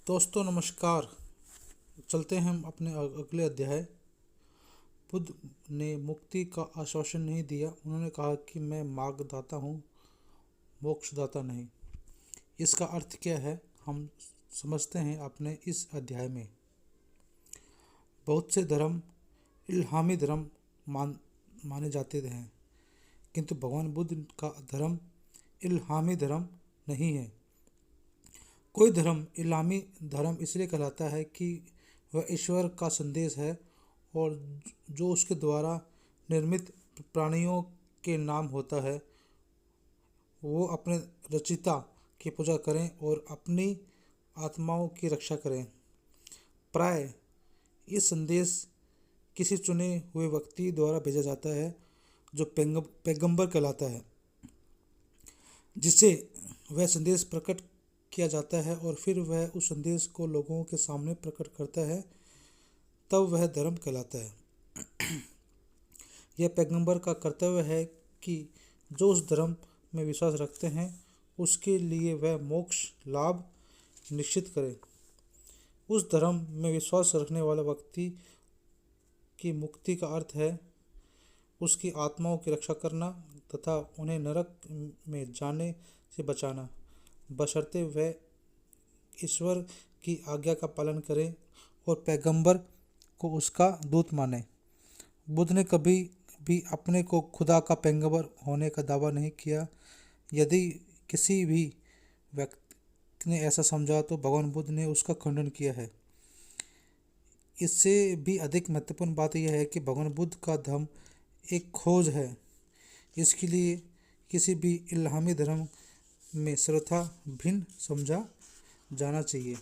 दोस्तों नमस्कार। चलते हैं हम अपने अगले अध्याय। बुद्ध ने मुक्ति का आश्वासन नहीं दिया। उन्होंने कहा कि मैं मार्गदाता हूँ, मोक्षदाता नहीं। इसका अर्थ क्या है हम समझते हैं अपने इस अध्याय में। बहुत से धर्म इल्हामी धर्म माने जाते हैं, किंतु भगवान बुद्ध का धर्म इल्हामी धर्म नहीं है। कोई धर्म इल्हामी धर्म इसलिए कहलाता है कि वह ईश्वर का संदेश है और जो उसके द्वारा निर्मित प्राणियों के नाम होता है, वो अपने रचिता की पूजा करें और अपनी आत्माओं की रक्षा करें। प्राय ये संदेश किसी चुने हुए व्यक्ति द्वारा भेजा जाता है जो पैगंबर कहलाता है, जिसे वह संदेश प्रकट किया जाता है और फिर वह उस संदेश को लोगों के सामने प्रकट करता है, तब वह धर्म कहलाता है। यह पैगंबर का कर्तव्य है कि जो उस धर्म में विश्वास रखते हैं उसके लिए वह मोक्ष लाभ निश्चित करे। उस धर्म में विश्वास रखने वाला व्यक्ति की मुक्ति का अर्थ है उसकी आत्माओं की रक्षा करना तथा उन्हें नरक में जाने से बचाना, बशर्ते वह ईश्वर की आज्ञा का पालन करे और पैगंबर को उसका दूत माने। बुद्ध ने कभी भी अपने को खुदा का पैगंबर होने का दावा नहीं किया। यदि किसी भी व्यक्ति ने ऐसा समझा तो भगवान बुद्ध ने उसका खंडन किया है। इससे भी अधिक महत्वपूर्ण बात यह है कि भगवान बुद्ध का धर्म एक खोज है। इसके लिए किसी भी इल्हामी धर्म में सर्वथा भिन्न समझा जाना चाहिए।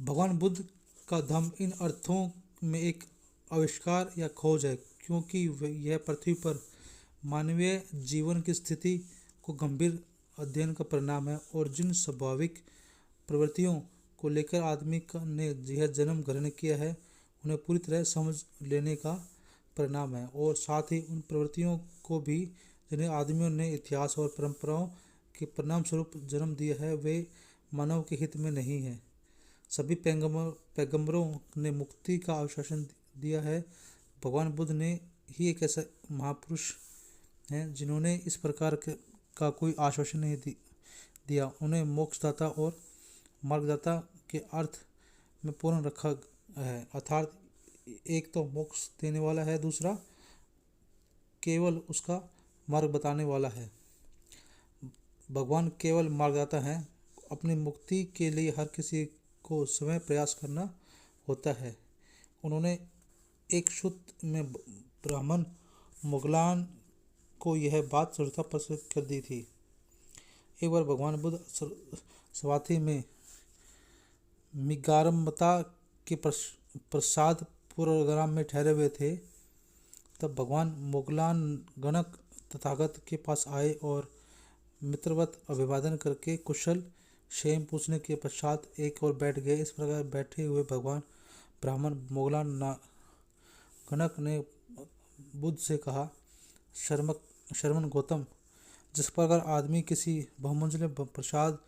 भगवान बुद्ध का धर्म इन अर्थों में एक आविष्कार या खोज है क्योंकि यह पृथ्वी पर मानवीय जीवन की स्थिति को गंभीर अध्ययन का परिणाम है और जिन स्वाभाविक प्रवृत्तियों को लेकर आदमी ने यह जन्म ग्रहण किया है उन्हें पूरी तरह समझ लेने का परिणाम है, और साथ ही उन प्रवृत्तियों को भी जिन्हें आदमियों ने इतिहास और परंपराओं के परिणाम स्वरूप जन्म दिया है, वे मानव के हित में नहीं है। सभी पैगंबरों ने मुक्ति का आश्वासन दिया है। भगवान बुद्ध ने ही एक ऐसा महापुरुष हैं जिन्होंने इस प्रकार का कोई आश्वासन नहीं दिया। उन्हें मोक्षदाता और मार्गदाता के अर्थ में पूर्ण रखा है, अर्थात एक तो मोक्ष देने वाला है, दूसरा केवल उसका मार्ग बताने वाला है। भगवान केवल मार्गदाता हैं। अपनी मुक्ति के लिए हर किसी को स्वयं प्रयास करना होता है। उन्होंने एक सूत्र में ब्राह्मण मुगलान को यह बात सर्वथा प्रस्तुत कर दी थी। एक बार भगवान बुद्ध स्वाति में मिगारमता के प्रसाद पूर्वग्राम में ठहरे हुए थे। तब भगवान मुगलान गणक तथागत के पास आए और मित्रवत अभिवादन करके कुशल क्षेम पूछने के पश्चात एक और बैठ गए। इस प्रकार बैठे हुए भगवान ब्राह्मण मुगलान गणक ने बुद्ध से कहा, शर्मन गौतम, जिस प्रकार आदमी किसी बहुमंजिले प्रसाद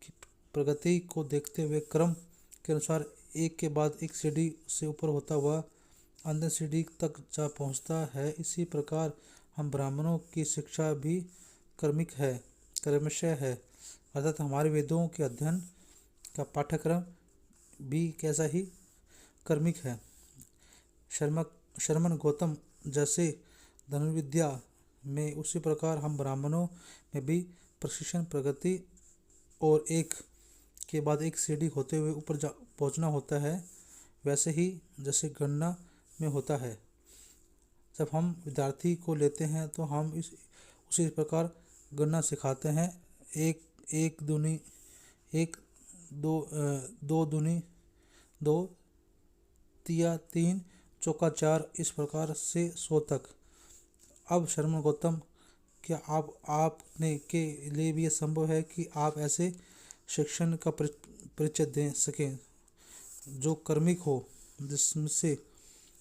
की प्रगति को देखते हुए क्रम के अनुसार एक के बाद एक सीढ़ी से ऊपर होता हुआ अंतिम सीढ़ी तक जा पहुंचता है, इसी प्रकार हम ब्राह्मणों की शिक्षा भी कर्मशय है, अर्थात हमारे वेदों के अध्ययन का पाठ्यक्रम भी कैसा ही कर्मिक है। शर्मन गौतम, जैसे धनुर्विद्या में उसी प्रकार हम ब्राह्मणों में भी प्रशिक्षण प्रगति और एक के बाद एक सीढ़ी होते हुए ऊपर पहुंचना होता है, वैसे ही जैसे गणना में होता है। जब हम विद्यार्थी को लेते हैं तो हम उसी प्रकार गणना सिखाते हैं। एक दूनी एक, दो दूनी दो, तिया तीन, चौका चार, इस प्रकार से 100 तक। अब शर्मन गौतम, क्या आपने के लिए भी यह संभव है कि आप ऐसे शिक्षण का परिचय दे सकें जो कर्मिक हो, जिससे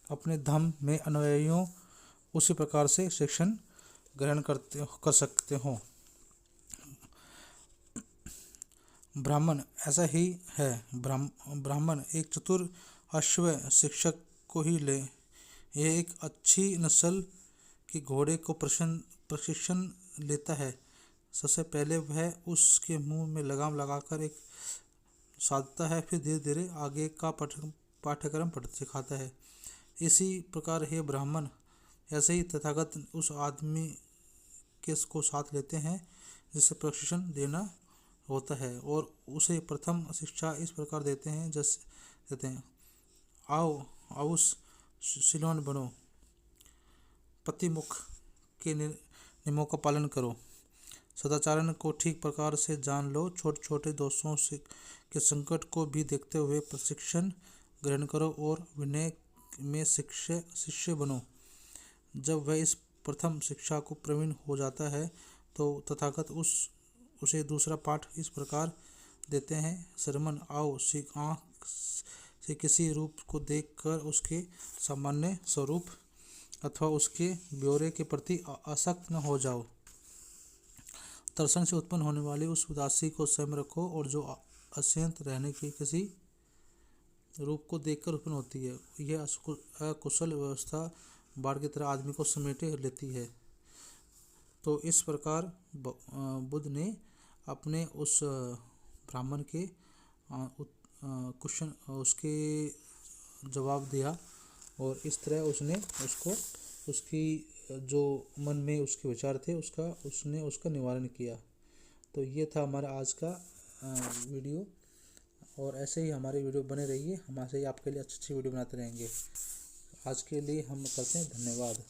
अपने धर्म में अनुयायियों उसी प्रकार से शिक्षण ग्रहण कर सकते हों। ब्राह्मण ऐसा ही है। ब्राह्मण एक चतुर अश्व शिक्षक को ही ले। यह एक अच्छी नस्ल के घोड़े को प्रशिक्षण लेता है। सबसे पहले वह उसके मुंह में लगाम लगाकर एक साधता है, फिर धीरे धीरे आगे का पाठ्यक्रम सिखाता है। इसी प्रकार हे ब्राह्मण, ऐसे ही तथागत उस आदमी को साथ लेते हैं जिसे प्रशिक्षण देना होता है और उसे प्रथम शिक्षा इस प्रकार देते हैं जैसे देते हैं, आओ आउस सिलोन बनो, पतिमुख के नियमों का पालन करो, सदाचारण को ठीक प्रकार से जान लो, छोटे छोटे दोषों से के संकट को भी देखते हुए प्रशिक्षण ग्रहण करो और विनय में शिष्य बनो। जब वह इस प्रथम शिक्षा को प्रवीण हो जाता है तो तथागत उसे दूसरा पाठ इस प्रकार देते हैं, श्रमण आओ आँख से किसी रूप को देखकर उसके सामान्य स्वरूप अथवा उसके ब्यौरे के प्रति आसक्त न हो जाओ। दर्शन से उत्पन्न होने वाली उस उदासी को स्वयं रखो और जो अशांत रहने की किसी रूप को देखकर उत्पन्न होती है। यह अकुशल व्यवस्था बाढ़ की तरह आदमी को समेटे लेती है। तो इस प्रकार बुद्ध ने अपने उस ब्राह्मण के क्वेश्चन उसके जवाब दिया और इस तरह उसने उसको उसकी जो मन में उसके विचार थे उसने उसका निवारण किया। तो ये था हमारा आज का वीडियो और ऐसे ही हमारे वीडियो बने रहिए, हम ऐसे ही आपके लिए अच्छी अच्छी वीडियो बनाते रहेंगे। आज के लिए हम करते हैं धन्यवाद।